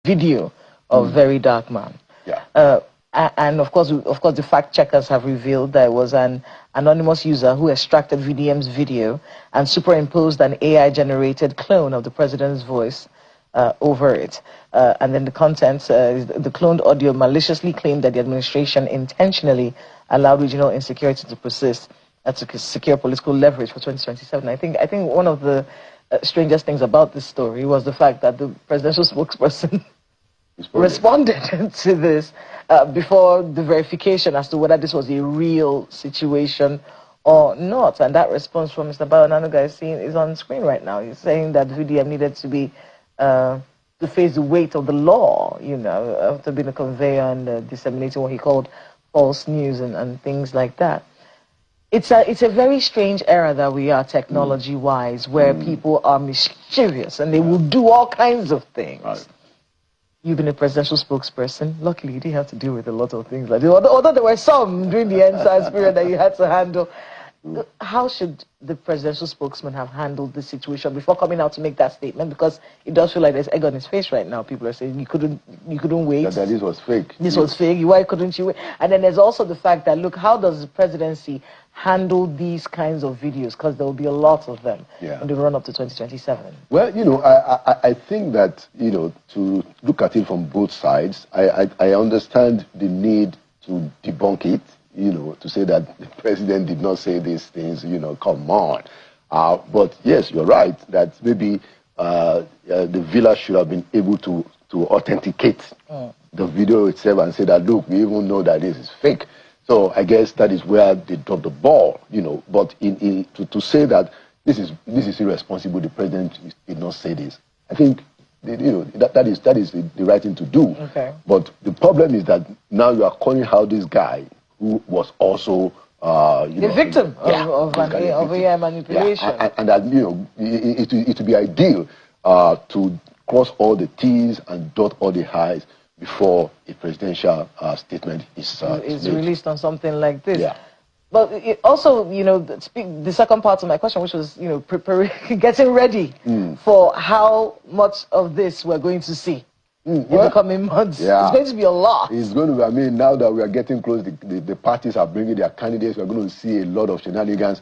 video of Very Dark Man. Yeah. And of course, the fact checkers have revealed that it was an anonymous user who extracted VDM's video and superimposed an AI-generated clone of the president's voice over it. And then the contents, the cloned audio maliciously claimed that the administration intentionally allowed regional insecurity to persist to secure political leverage for 2027. I think one of the strangest things about this story was the fact that the presidential spokesperson responded to this before the verification as to whether this was a real situation or not. And that response from Mr. Bayo Onanuga is on screen right now. He's saying that VDM needed to be to face the weight of the law, you know, after being a conveyor and disseminating what he called false news and things like that. It's a very strange era that we are technology-wise, where people are mischievous and they will do all kinds of things. Right. You've been a presidential spokesperson. Luckily, you didn't have to deal with a lot of things like this. Although there were some during the NSAS period that you had to handle. How should the presidential spokesman have handled this situation before coming out to make that statement? Because it does feel like there's egg on his face right now. People are saying you couldn't wait. That this was fake. This was fake. Why couldn't you wait? And then there's also the fact that, look, how does the presidency handle these kinds of videos? Because there will be a lot of them in the run up to 2027. Well, you know, I think that, you know, to look at it from both sides, I understand the need to debunk it. You know, to say that the president did not say these things, you know, come on. But yes, you're right that maybe the villa should have been able to authenticate the video itself and say that, look, we even know that this is fake. So I guess that is where they dropped the ball, you know. But to say that this is irresponsible, the president did not say this. I think, you know, that is the right thing to do. Okay. But the problem is that now you are calling out this guy who was also the victim of AI manipulation. Yeah. And that, you know, it would be ideal to cross all the T's and dot all the I's before a presidential statement is released on something like this. Yeah. But it also, you know, the second part of my question, which was, you know, getting ready for how much of this we're going to see. In the coming months. Yeah. It's going to be a lot. It's going to be, I mean, now that we are getting close, the parties are bringing their candidates, we're going to see a lot of shenanigans,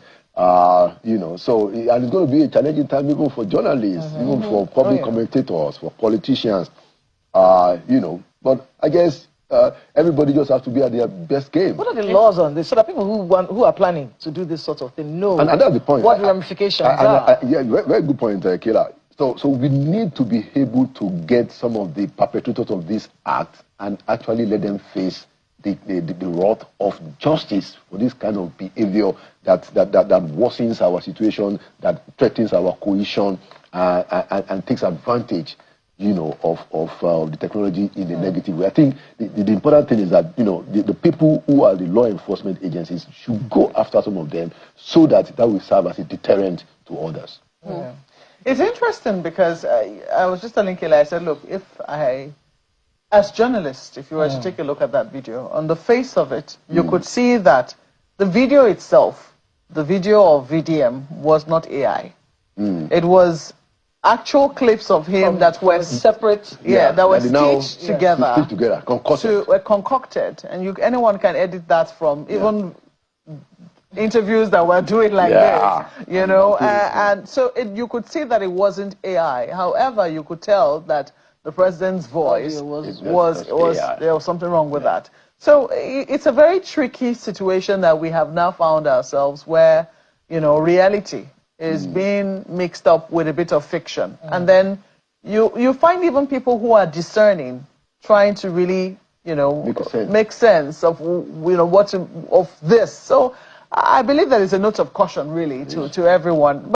you know, so, and it's going to be a challenging time even for journalists, even for public commentators, for politicians, you know, but I guess everybody just has to be at their best game. What are the laws on this so that people who are planning to do this sort of thing know and that's the point. What the ramifications are? Yeah, very good point, Kayla. So we need to be able to get some of the perpetrators of this act and actually let them face the wrath of justice for this kind of behavior that worsens our situation, that threatens our cohesion, and takes advantage, you know, of the technology in a negative way. I think the important thing is that, you know, the people who are the law enforcement agencies should go after some of them so that will serve as a deterrent to others. Yeah. It's interesting because I was just telling Kayla, I said, look, as journalists, if you were to take a look at that video, on the face of it, you could see that the video itself, the video of VDM, was not AI. It was actual clips of him that were separate, that were stitched together, concocted. And anyone can edit that from even interviews that we're doing like this, you know, and so you could see that it wasn't AI. However, you could tell that the president's voice there was something wrong with that. So it's a very tricky situation that we have now found ourselves where, you know, reality is being mixed up with a bit of fiction, and then you find even people who are discerning trying to really, you know, make sense of, you know, of this. So I believe there is a note of caution, really, to everyone.